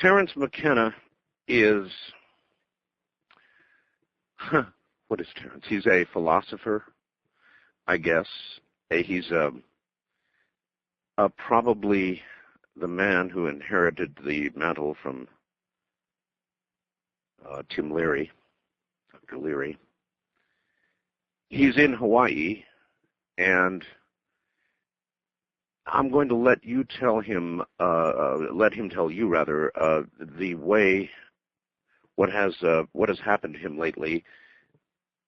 Terence McKenna is, what is Terence? He's a philosopher, I guess. He's probably the man who inherited the mantle from Tim Leary, Dr. Leary. He's in Hawaii, and I'm going to let you tell him, let him tell you rather, the way what has happened to him lately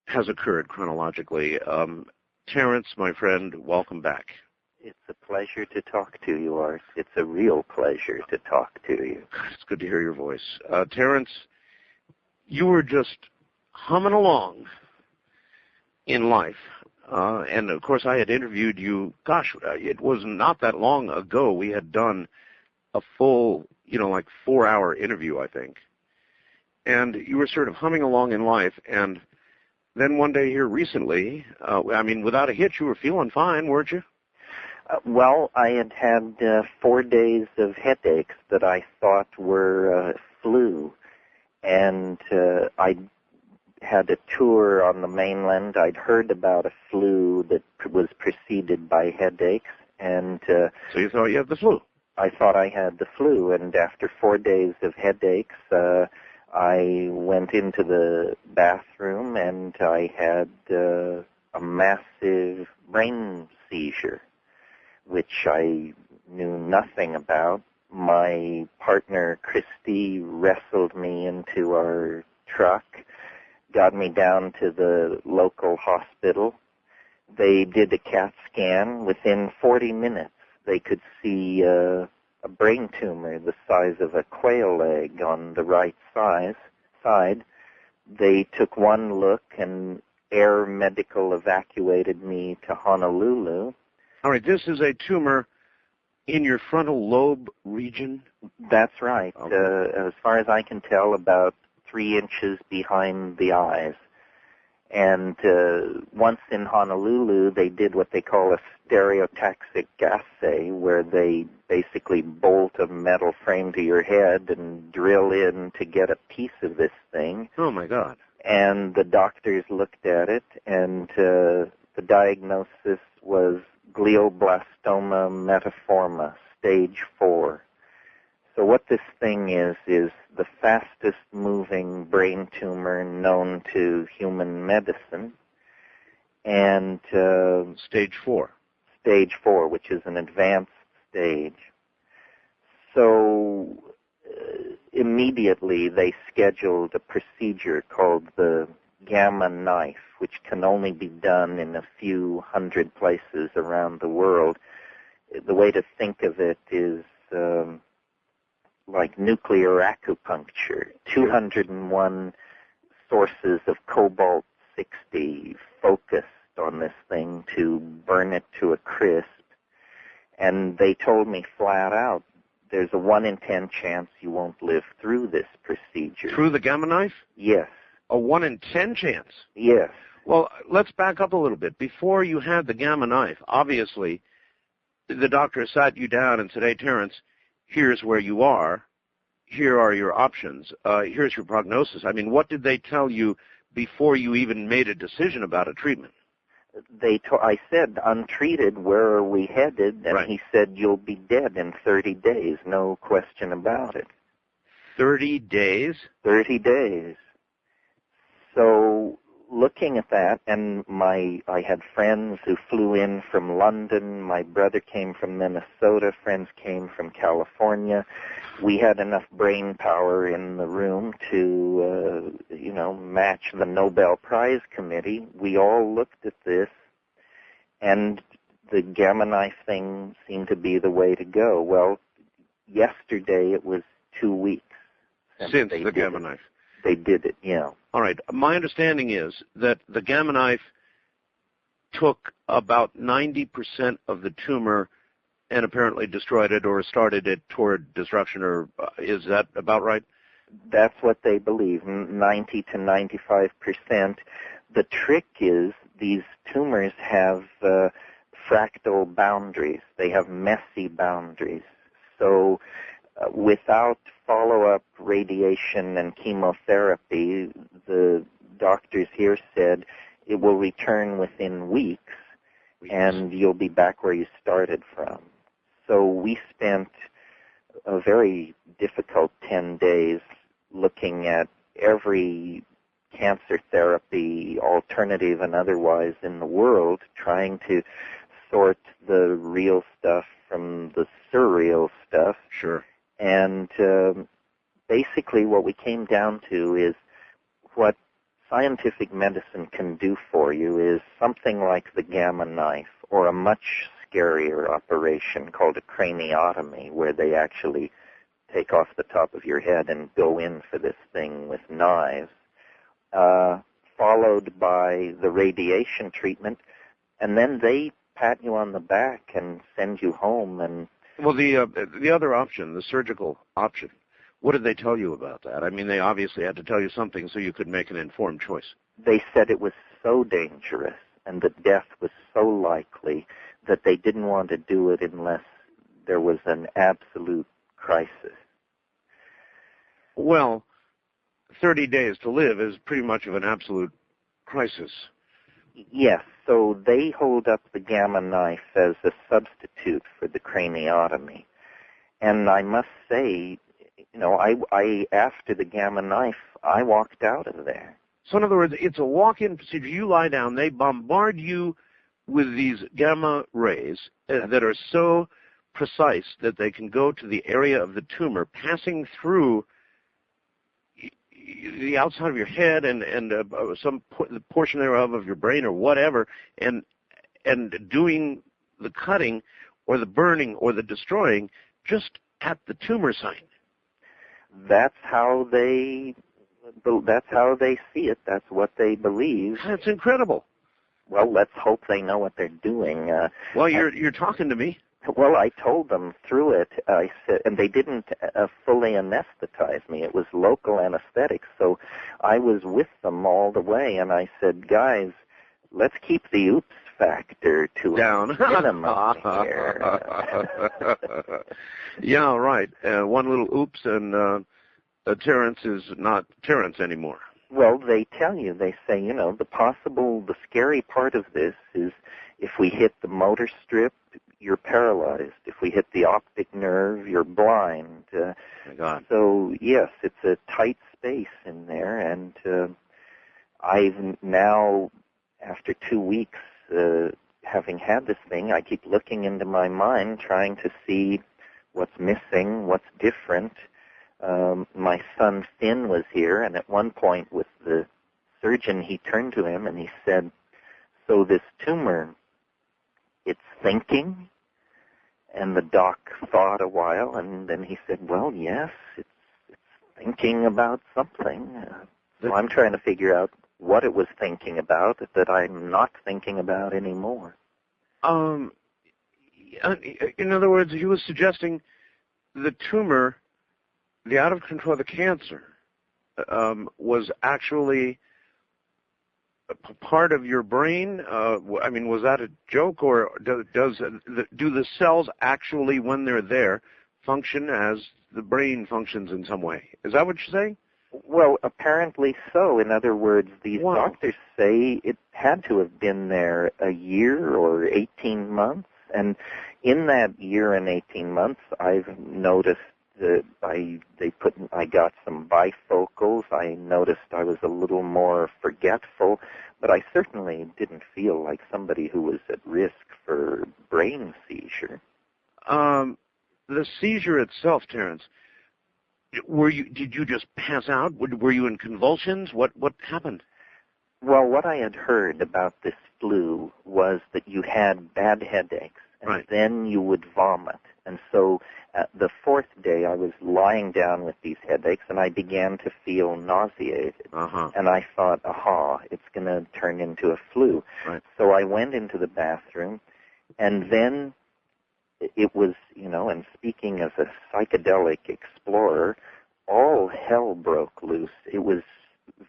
has occurred chronologically. Terence, my friend, welcome back. It's a pleasure to talk to you, Art. It's a real pleasure to talk to you. It's good to hear your voice. Terence, you were just humming along in life. And, of course, I had interviewed you, gosh, it was not that long ago. We had done a full, like 4-hour interview, I think. And you were sort of humming along in life. And then one day here recently, without a hitch, you were feeling fine, weren't you? Well, I had 4 days of headaches that I thought were flu. And I had a tour on the mainland. I'd heard about a flu that was preceded by headaches. And so you thought you had the flu? I thought I had the flu. And after 4 days of headaches, I went into the bathroom and I had a massive brain seizure, which I knew nothing about. My partner, Christy, wrestled me into our truck, got me down to the local hospital. They did a CAT scan. Within 40 minutes, they could see a brain tumor the size of a quail egg on the right side. They took one look, and Air Medical evacuated me to Honolulu. All right, this is a tumor in your frontal lobe region? That's right. Okay. As far as I can tell, about 3 inches behind the eyes. And once in Honolulu, they did what they call a stereotaxic assay, where they basically bolt a metal frame to your head and drill in to get a piece of this thing. Oh, my God. And the doctors looked at it, and the diagnosis was glioblastoma metaforma, stage 4. So what this thing is the fastest moving brain tumor known to human medicine. And stage 4. Stage 4, which is an advanced stage. So immediately they scheduled a procedure called the gamma knife, which can only be done in a few hundred places around the world. The way to think of it is like nuclear acupuncture. 201 sources of cobalt-60 focused on this thing to burn it to a crisp. And they told me flat out, there's a 1 in 10 chance you won't live through this procedure. Through the gamma knife? Yes. A 1 in 10 chance? Yes. Well, let's back up a little bit. Before you had the gamma knife, obviously, the doctor sat you down and said, hey, Terence, here's where you are. Here are your options. Here's your prognosis. I mean, what did they tell you before you even made a decision about a treatment? I said, untreated, where are we headed? And right. He said, you'll be dead in 30 days, no question about it. 30 days? 30 days. So looking at that, and I had friends who flew in from London. My brother came from Minnesota. Friends came from California. We had enough brain power in the room to, match the Nobel Prize Committee. We all looked at this, and the gamma knife thing seemed to be the way to go. Well, yesterday it was 2 weeks since the gamma knife. They did it, yeah. All right. My understanding is that the gamma knife took about 90% of the tumor and apparently destroyed it or started it toward destruction, or is that about right? That's what they believe, 90 to 95%. The trick is these tumors have fractal boundaries. They have messy boundaries. So without follow-up radiation and chemotherapy, the doctors here said it will return within weeks, and you'll be back where you started from. So we spent a very difficult 10 days looking at every cancer therapy, alternative and otherwise, in the world, trying to sort the real stuff from the surreal stuff. Sure. And basically what we came down to is what scientific medicine can do for you is something like the gamma knife, or a much scarier operation called a craniotomy, where they actually take off the top of your head and go in for this thing with knives, followed by the radiation treatment, and then they pat you on the back and send you home. And well, the other option, the surgical option, what did they tell you about that? I mean, they obviously had to tell you something so you could make an informed choice. They said it was so dangerous and that death was so likely that they didn't want to do it unless there was an absolute crisis. Well, 30 days to live is pretty much of an absolute crisis. Yes, so they hold up the gamma knife as a substitute for the craniotomy. And I must say, you know, I after the gamma knife, I walked out of there. So in other words, it's a walk-in procedure. You lie down, they bombard you with these gamma rays that are so precise that they can go to the area of the tumor, passing through the outside of your head and some portion thereof of your brain or whatever, and doing the cutting or the burning or the destroying just at the tumor site. That's how they see it. That's what they believe. That's incredible. Well, let's hope they know what they're doing. Well, you're talking to me. Well, I told them through it. I said, and they didn't fully anesthetize me. It was local anesthetic, so I was with them all the way. And I said, guys, let's keep the oops factor to down a minimum here. Yeah, right. One little oops, and Terence is not Terence anymore. Well, they tell you, they say, you know, the scary part of this is if we hit the motor strip, you're paralyzed. If we hit the optic nerve, you're blind. My God. So, yes, it's a tight space in there, and I've now, after 2 weeks, having had this thing, I keep looking into my mind, trying to see what's missing, what's different. My son Finn was here, and at one point with the surgeon, he turned to him and he said, so this tumor, it's thinking? And the doc thought a while, and then he said, well, yes, it's thinking about something. So I'm trying to figure out what it was thinking about that I'm not thinking about anymore. In other words, he was suggesting the tumor, the out of control, the cancer, was actually part of your brain. I mean, was that a joke, or do the cells actually, when they're there, function as the brain functions in some way? Is that what you're saying? Well, apparently so. In other words, these doctors say it had to have been there a year or 18 months. And in that year and 18 months, I've noticed that I got some bifocals. I noticed I was a little more forgetful, but I certainly didn't feel like somebody who was at risk for brain seizure. The seizure itself, Terence, did you just pass out? Were you in convulsions? What happened? Well, what I had heard about this flu was that you had bad headaches, and then you would vomit. And so the fourth day, I was lying down with these headaches, and I began to feel nauseated. And I thought, it's going to turn into a flu. So I went into the bathroom, and then it was, and speaking as a psychedelic explorer, all hell broke loose. It was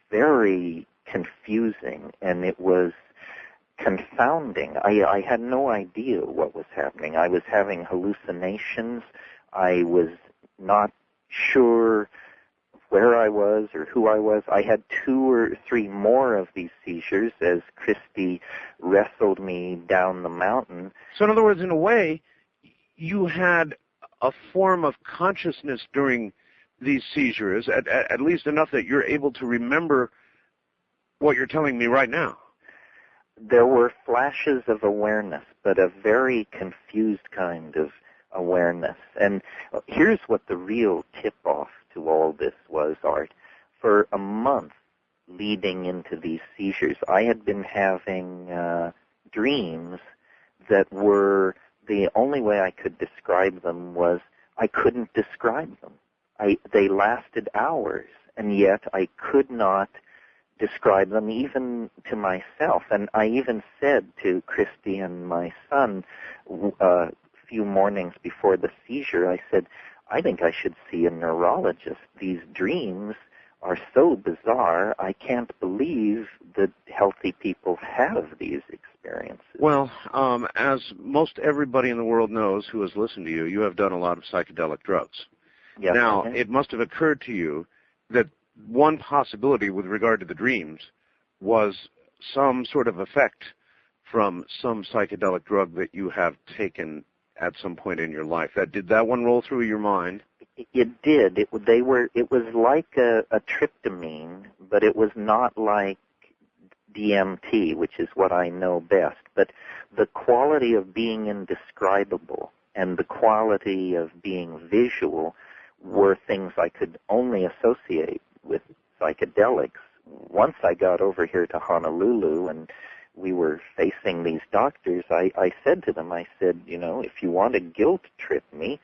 very confusing, and it was confounding. I had no idea what was happening. I was having hallucinations. I was not sure where I was or who I was. I had 2 or 3 more of these seizures as Christy wrestled me down the mountain. So in other words, in a way, you had a form of consciousness during these seizures, at least enough that you're able to remember what you're telling me right now. There were flashes of awareness, but a very confused kind of awareness. And here's what the real tip-off to all this was, Art. For a month leading into these seizures, I had been having dreams that were, the only way I could describe them was I couldn't describe them. They lasted hours, and yet I could not describe them even to myself. And I even said to Christy and my son a few mornings before the seizure, I said, I think I should see a neurologist. These dreams are so bizarre, I can't believe that healthy people have these experiences. Well, as most everybody in the world knows who has listened to you, you have done a lot of psychedelic drugs. Yes, now, it must have occurred to you that one possibility with regard to the dreams was some sort of effect from some psychedelic drug that you have taken at some point in your life. Did that one roll through your mind? It did. It was like a tryptamine, but it was not like DMT, which is what I know best. But the quality of being indescribable and the quality of being visual were things I could only associate with psychedelics. Once I got over here to Honolulu and we were facing these doctors, I said to them, I said, if you want to guilt trip me,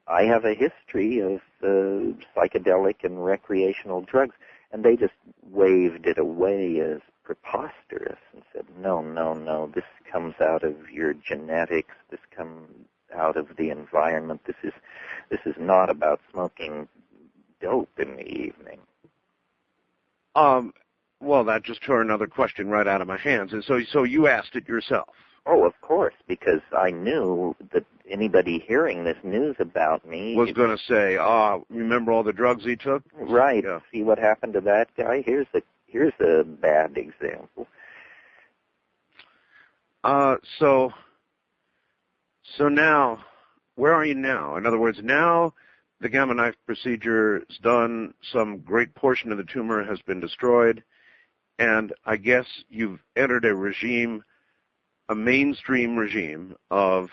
I have a history of psychedelic and recreational drugs. And they just waved it away as preposterous and said, no, this comes out of your genetics, this comes out of the environment, this is not about smoking dope in the evening. Well, that just tore another question right out of my hands. And so you asked it yourself? Oh, of course, because I knew that anybody hearing this news about me was going to say, remember all the drugs he took? Right. Yeah. See what happened to that guy? Here's a bad example. So now, where are you now? In other words, now the gamma knife procedure is done, some great portion of the tumor has been destroyed, and I guess you've entered a regime, a mainstream regime of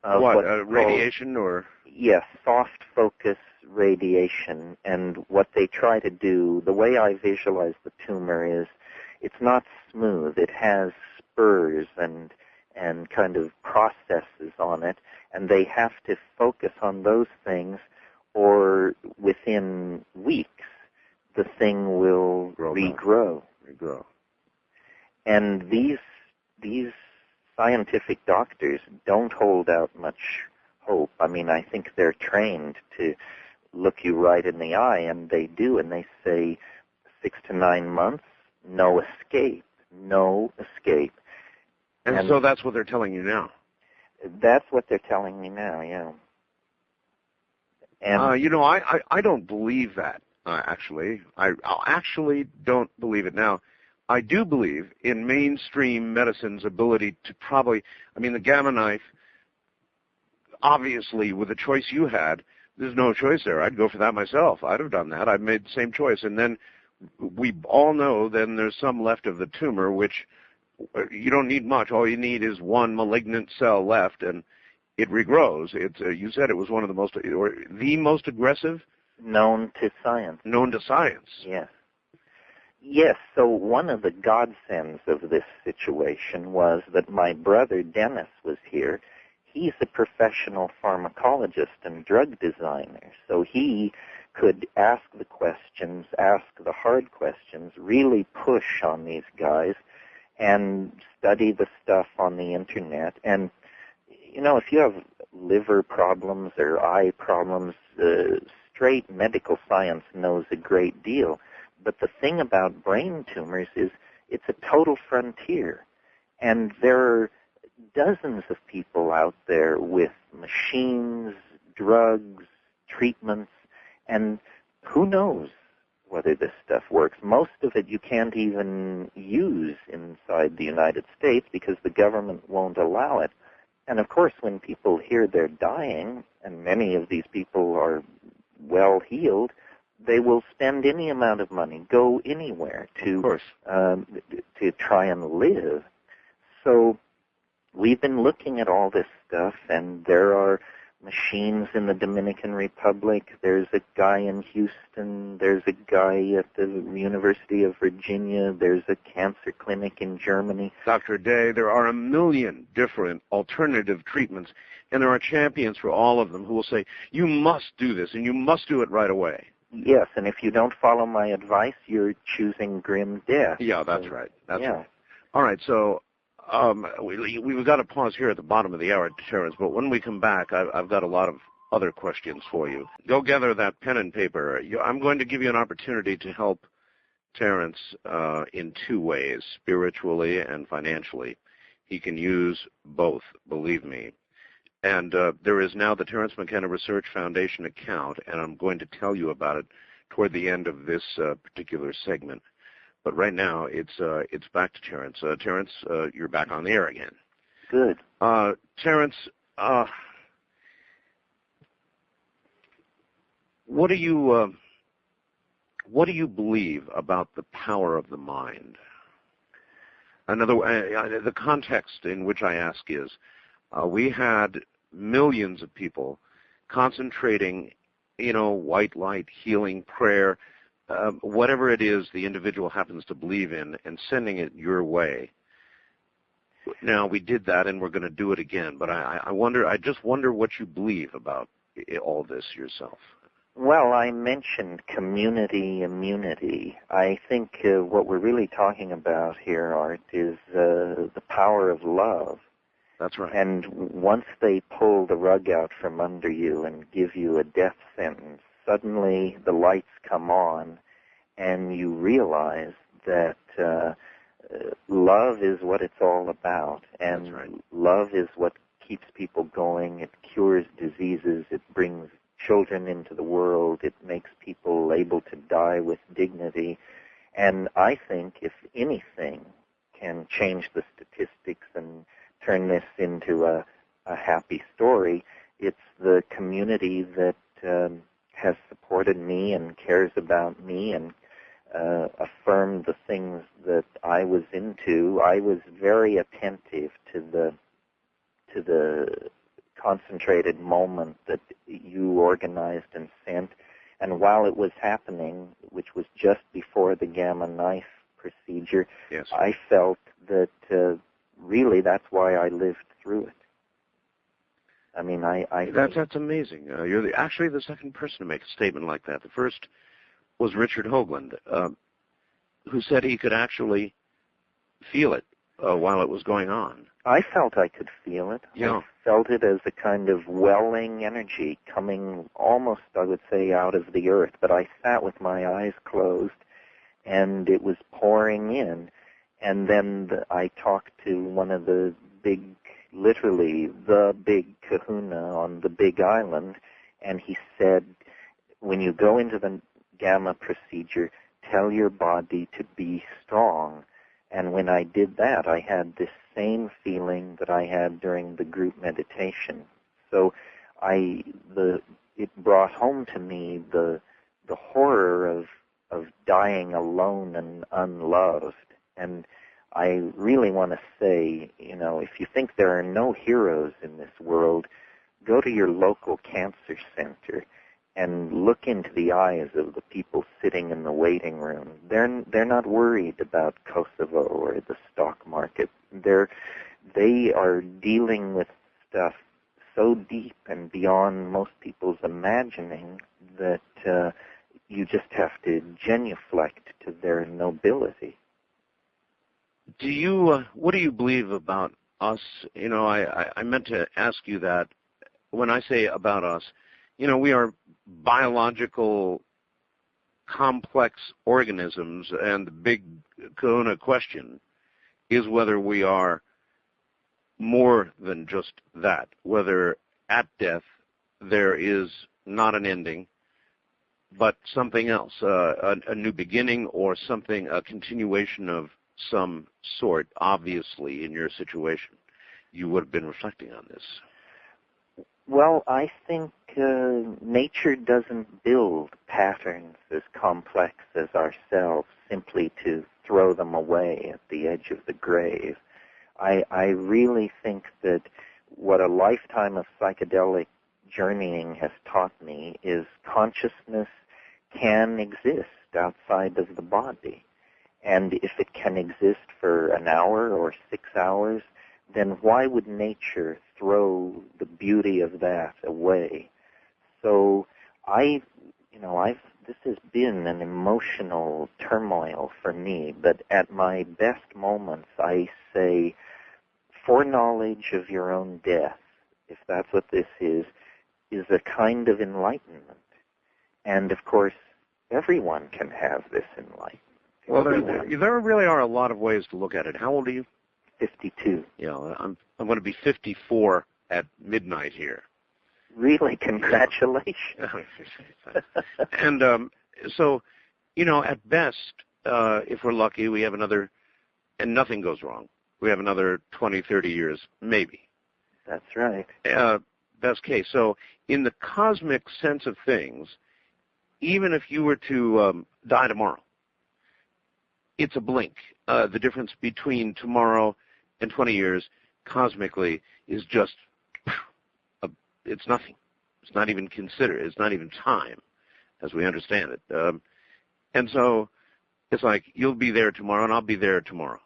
radiation or? Yes, soft focus radiation. And what they try to do, the way I visualize the tumor is, it's not smooth. It has spurs and kind of processes on it, and they have to focus on those things, or within weeks, the thing will regrow. And these scientific doctors don't hold out much hope. I mean, I think they're trained to look you right in the eye, and they do, and they say 6 to 9 months, no escape. And so that's what they're telling you now? That's what they're telling me now, yeah. And I don't believe that, actually. I actually don't believe it. Now, I do believe in mainstream medicine's ability to the gamma knife, obviously, with the choice you had, there's no choice there. I'd go for that myself. I'd have done that. I've made the same choice. And then we all know then there's some left of the tumor, which you don't need much. All you need is one malignant cell left, and it regrows. You said it was one of the most aggressive? Known to science. Known to science. Yes. Yes, so one of the godsends of this situation was that my brother Dennis was here. He's a professional pharmacologist and drug designer, so he could ask the questions, ask the hard questions, really push on these guys, and study the stuff on the internet. And, if you have liver problems or eye problems, straight medical science knows a great deal. But the thing about brain tumors is it's a total frontier. And there are dozens of people out there with machines, drugs, treatments, and who knows whether this stuff works. Most of it you can't even use inside the United States because the government won't allow it. And of course, when people hear they're dying, and many of these people are well healed, they will spend any amount of money, go anywhere to try and live. So we've been looking at all this stuff, and there are machines in the Dominican Republic. There's a guy in Houston. There's a guy at the University of Virginia. There's a cancer clinic in Germany. Dr. Day, there are a million different alternative treatments, and there are champions for all of them who will say, you must do this, and you must do it right away. Yes, and if you don't follow my advice, you're choosing grim death. Yeah, that's right. That's right. All right, so we've got to pause here at the bottom of the hour, Terence, but when we come back, I've got a lot of other questions for you. Go gather that pen and paper. I'm going to give you an opportunity to help Terence in two ways, spiritually and financially. He can use both, believe me. And there is now the Terence McKenna Research Foundation account, and I'm going to tell you about it toward the end of this particular segment. But right now, it's back to Terence. Terence, you're back on the air again. Good. Terence, what do you believe about the power of the mind? The context in which I ask is, we had millions of people concentrating, white light, healing, prayer, whatever it is the individual happens to believe in, and sending it your way. Now, we did that, and we're going to do it again, but I just wonder what you believe about all this yourself. Well, I mentioned community immunity. I think what we're really talking about here, Art, is the power of love. That's right. And once they pull the rug out from under you and give you a death sentence, suddenly the lights come on and you realize that love is what it's all about. And That's right. Love is what keeps people going. It cures diseases. It brings children into the world. It makes people able to die with dignity. And I think, if anything can change the statistics and turn this into a happy story, it's the community that has supported me and cares about me and affirmed the things that I was into. I was very attentive to the concentrated moment that you organized and sent, and while it was happening, which was just before the gamma knife procedure, yes, I felt that really that's why I lived through it. I mean, that's amazing. You're actually the second person to make a statement like that. The first was Richard Hoagland, who said he could actually feel it while it was going on. I felt I could feel it. Yeah. I felt it as a kind of welling energy coming almost, I would say, out of the earth. But I sat with my eyes closed, and it was pouring in. And then I talked to one of the big, literally the big kahuna on the big island, and he said, when you go into the gamma procedure, tell your body to be strong. And when I did that, I had this same feeling that I had during the group meditation. So it brought home to me the horror of dying alone and unloved. And I really want to say, if you think there are no heroes in this world, go to your local cancer center and look into the eyes of the people sitting in the waiting room. They're not worried about Kosovo or the stock market. They are dealing with stuff so deep and beyond most people's imagining that you just have to genuflect to their nobility. What do you believe about us? I meant to ask you that. When I say about us, we are biological, complex organisms, and the big kahuna question is whether we are more than just that, whether at death there is not an ending, but something else, a new beginning or something, a continuation of some sort. Obviously, in your situation, you would have been reflecting on this. Well, I think nature doesn't build patterns as complex as ourselves simply to throw them away at the edge of the grave. I really think that what a lifetime of psychedelic journeying has taught me is consciousness can exist outside of the body. And if it can exist for an hour or 6 hours, then why would nature throw the beauty of that away? So this has been an emotional turmoil for me, but at my best moments I say, foreknowledge of your own death, if that's what this is a kind of enlightenment. And of course, everyone can have this enlightenment. Well, there really are a lot of ways to look at it. How old are you? 52. Yeah, I'm going to be 54 at midnight here. Really? Congratulations. And so, at best, if we're lucky, we have another, and nothing goes wrong, we have another 20, 30 years, maybe. That's right. Best case. So in the cosmic sense of things, even if you were to die tomorrow, it's a blink. The difference between tomorrow and 20 years, cosmically, is just, it's nothing. It's not even considered. It's not even time, as we understand it. And so it's like you'll be there tomorrow, and I'll be there tomorrow.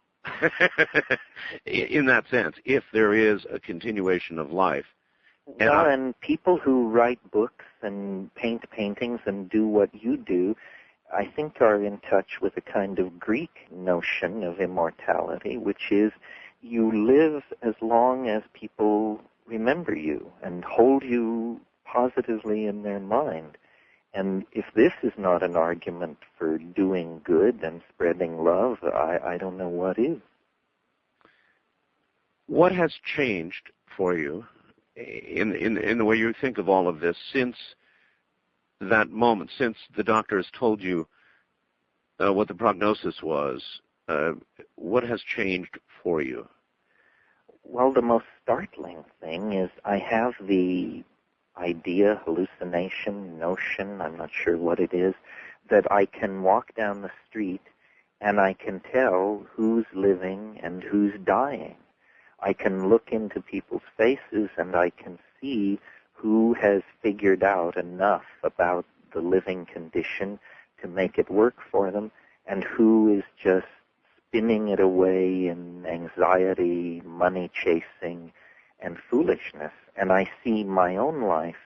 In that sense, if there is a continuation of life. And people who write books and paint paintings and do what you do, I think are in touch with a kind of Greek notion of immortality, which is you live as long as people remember you and hold you positively in their mind. And if this is not an argument for doing good and spreading love, I don't know what is. What has changed for you in the way you think of all of this since that moment, since the doctor has told you what the prognosis was? What has changed for you? Well, the most startling thing is I have the idea, hallucination, notion, I'm not sure what it is, that I can walk down the street and I can tell who's living and who's dying. I can look into people's faces and I can see who has figured out enough about the living condition to make it work for them and who is just spinning it away in anxiety, money chasing, and foolishness. And I see my own life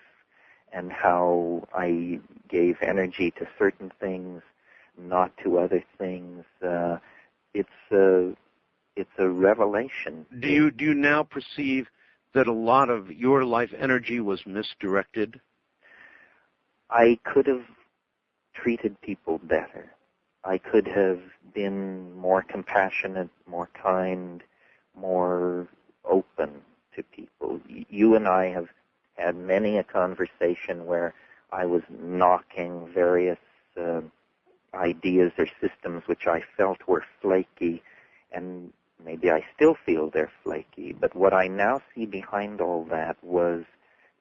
and how I gave energy to certain things, not to other things. It's a revelation. Do you now perceive that a lot of your life energy was misdirected? I could have treated people better. I could have been more compassionate, more kind, more open to people. You and I have had many a conversation where I was knocking various ideas or systems which I felt were flaky, and maybe I still feel they're flaky, but what I now see behind all that was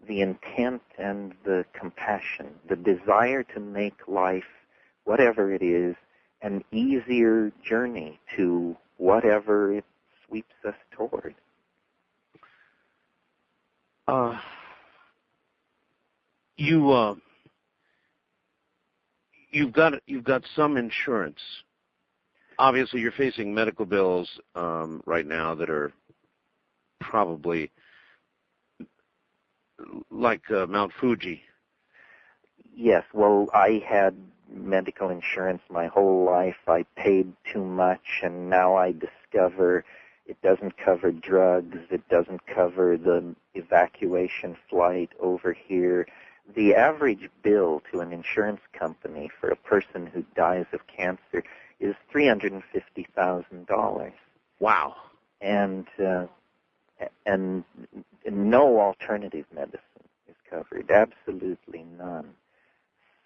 the intent and the compassion, the desire to make life, whatever it is, an easier journey to whatever it sweeps us toward. You've got some insurance. Obviously, you're facing medical bills right now that are probably like Mount Fuji. Yes, well, I had medical insurance my whole life. I paid too much, and now I discover it doesn't cover drugs. It doesn't cover the evacuation flight over here. The average bill to an insurance company for a person who dies of cancer is $350,000. Wow. And no alternative medicine is discovered, absolutely none.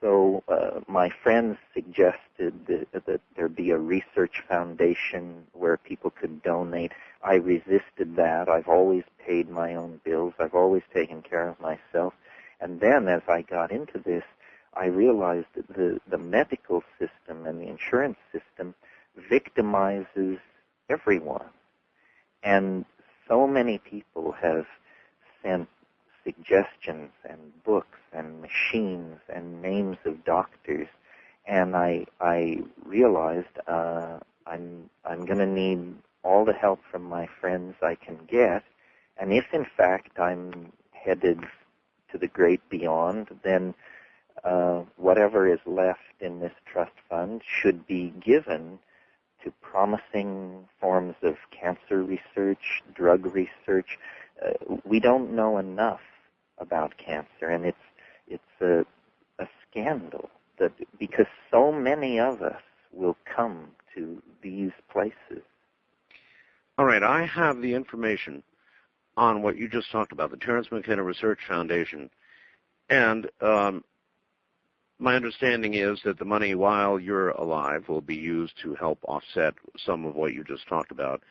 So my friends suggested that there be a research foundation where people could donate. I resisted that. I've always paid my own bills. I've always taken care of myself. And then as I got into this, I realized that the medical system and the insurance system victimizes everyone. And so many people have sent suggestions and books and machines and names of doctors, and I realized I'm going to need all the help from my friends I can get, and if in fact I'm headed to the great beyond, then whatever is left in this trust fund should be given to promising forms of cancer research, drug research. We don't know enough about cancer, and it's a scandal that because so many of us will come to these places. All right, I have the information on what you just talked about, the Terence McKenna Research Foundation, and my understanding is that the money while you're alive will be used to help offset some of what you just talked about.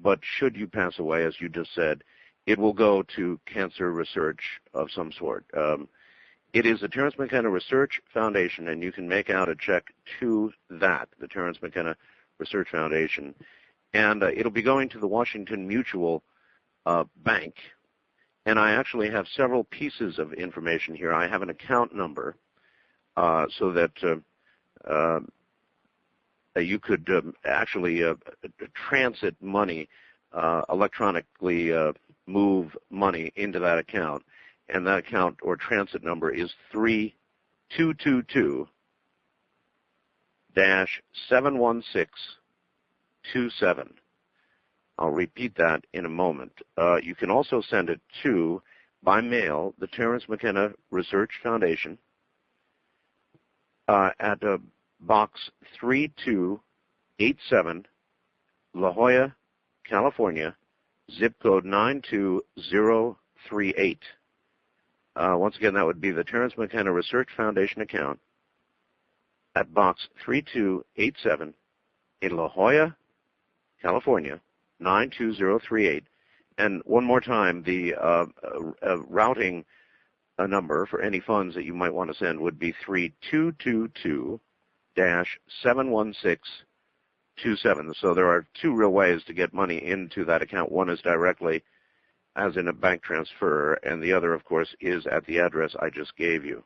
But should you pass away, as you just said, it will go to cancer research of some sort. It is the Terence McKenna Research Foundation, and you can make out a check to that, the Terence McKenna Research Foundation. And it'll be going to the Washington Mutual Bank. And I actually have several pieces of information here. I have an account number so that you could actually transit money, electronically move money into that account. And that account or transit number is 3222-71627. I'll repeat that in a moment. You can also send it to, by mail, the Terence McKenna Research Foundation at Box 3287, La Jolla, California, zip code 92038. Once again, that would be the Terence McKenna Research Foundation account at Box 3287 in La Jolla, California, 92038. And one more time, the routing number for any funds that you might want to send would be 3222-71627. So there are two real ways to get money into that account. One is directly, as in a bank transfer, and the other, of course, is at the address I just gave you.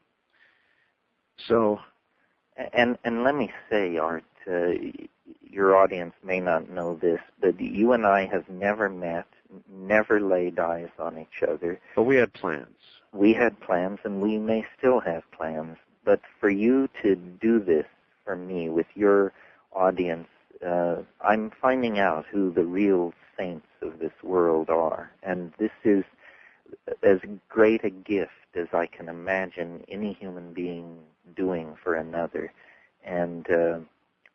So, and let me say, Art, your audience may not know this, but you and I have never met, never laid eyes on each other. But we had plans. We had plans, and we may still have plans. But for you to do this for me with your audience, I'm finding out who the real saints of this world are. And this is as great a gift as I can imagine any human being doing for another. And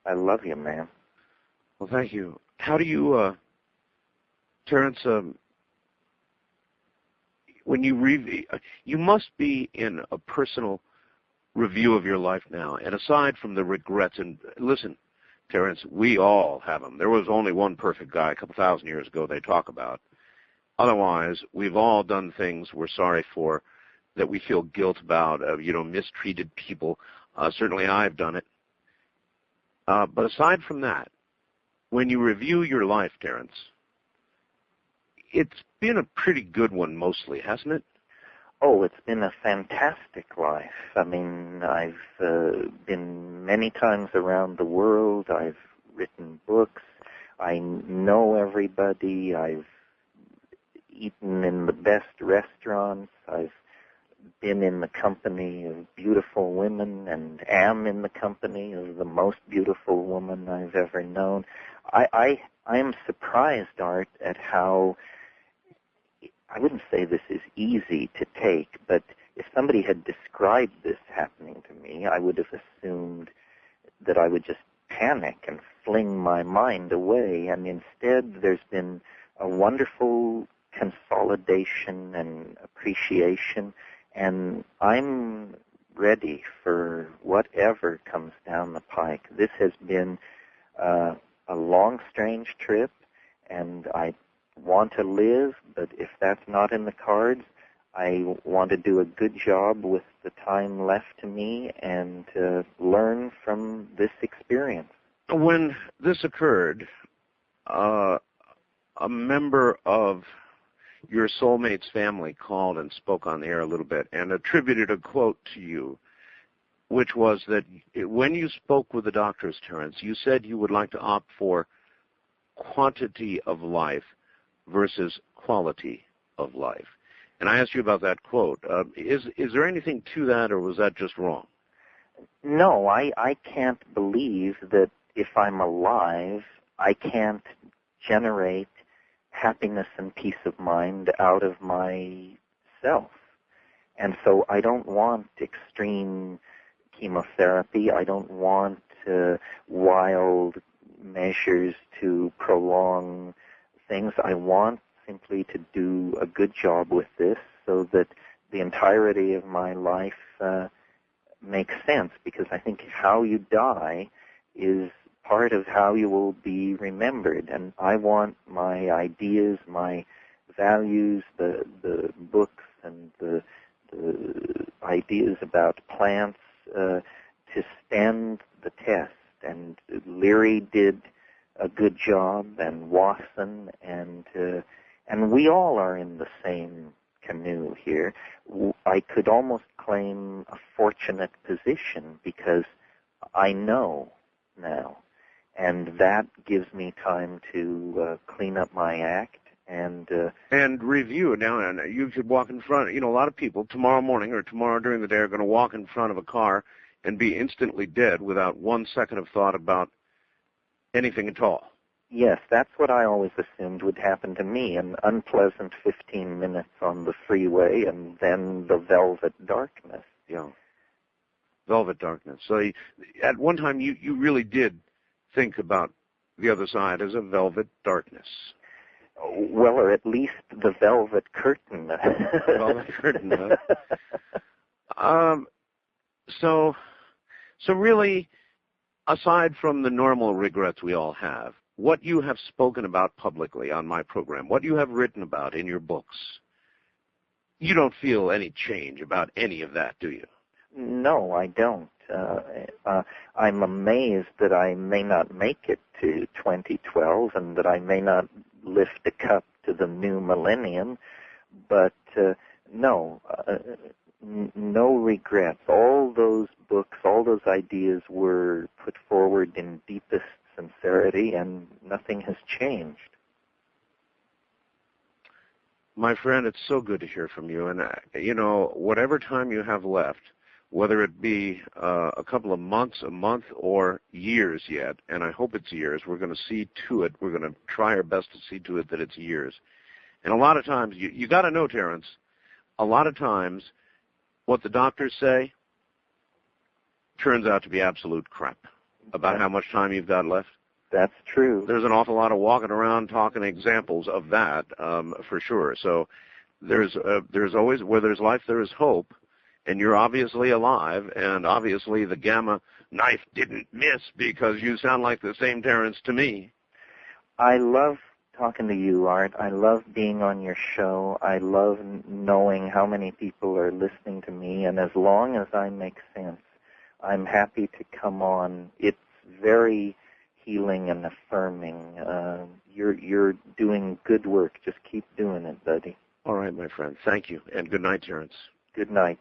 I love you, man. Well, thank you. How do you, Terence, when you you must be in a personal review of your life now, and aside from the regrets, and listen, Terence, we all have them. There was only one perfect guy a couple thousand years ago they talk about. Otherwise, we've all done things we're sorry for, that we feel guilt about, mistreated people. Certainly I've done it. But aside from that, when you review your life, Terence, it's been a pretty good one mostly, hasn't it? Oh, it's been a fantastic life. I mean, I've been many times around the world. I've written books. I know everybody. I've eaten in the best restaurants. I've been in the company of beautiful women and am in the company of the most beautiful woman I've ever known. I am surprised, Art, at how, I wouldn't say this is easy to take, but if somebody had described this happening to me, I would have assumed that I would just panic and fling my mind away. And instead, there's been a wonderful consolidation and appreciation, and I'm ready for whatever comes down the pike. This has been a long, strange trip, and I want to live, but if that's not in the cards, I want to do a good job with the time left to me and learn from this experience. When this occurred, a member of your soulmate's family called and spoke on the air a little bit and attributed a quote to you, which was that when you spoke with the doctors, Terence, you said you would like to opt for quantity of life versus quality of life. And I asked you about that quote. Is there anything to that, or was that just wrong? No, I can't believe that if I'm alive, I can't generate happiness and peace of mind out of myself. And so I don't want extreme chemotherapy. I don't want wild measures to prolong things. I want simply to do a good job with this so that the entirety of my life makes sense, because I think how you die is part of how you will be remembered. And I want my ideas, my values, the books and the ideas about plants to stand the test. And Leary did a good job, and Wasson, and we all are in the same canoe here. I could almost claim a fortunate position because I know now, and that gives me time to clean up my act and review. Now, and you should walk in front. You know, a lot of people tomorrow morning or tomorrow during the day are going to walk in front of a car and be instantly dead without 1 second of thought about anything at all. Yes, that's what I always assumed would happen to me, an unpleasant 15 minutes on the freeway and then the velvet darkness. Yeah, velvet darkness. So at one time you really did think about the other side as a velvet darkness. Well, or at least the velvet curtain. Velvet curtain, huh? So really, aside from the normal regrets we all have, what you have spoken about publicly on my program, what you have written about in your books, you don't feel any change about any of that, do you? No, I don't. I'm amazed that I may not make it to 2012 and that I may not lift a cup to the new millennium, but no regrets. All those books, all those ideas were put forward in deepest sincerity, and nothing has changed. My friend, it's so good to hear from you. And, you know, whatever time you have left, whether it be a couple of months, a month, or years yet, and I hope it's years, we're going to see to it. We're going to try our best to see to it that it's years. And a lot of times, you got to know, Terence, a lot of times what the doctors say turns out to be absolute crap about how much time you've got left. That's true. There's an awful lot of walking around talking examples of that, for sure. So there's always, where there's life, there is hope, and you're obviously alive, and obviously the gamma knife didn't miss, because you sound like the same Terence to me. I love talking to you, Art. I love being on your show. I love knowing how many people are listening to me, and as long as I make sense, I'm happy to come on. It's very healing and affirming. You're doing good work. Just keep doing it, buddy. All right, my friend. Thank you, and good night, Terence. Good night.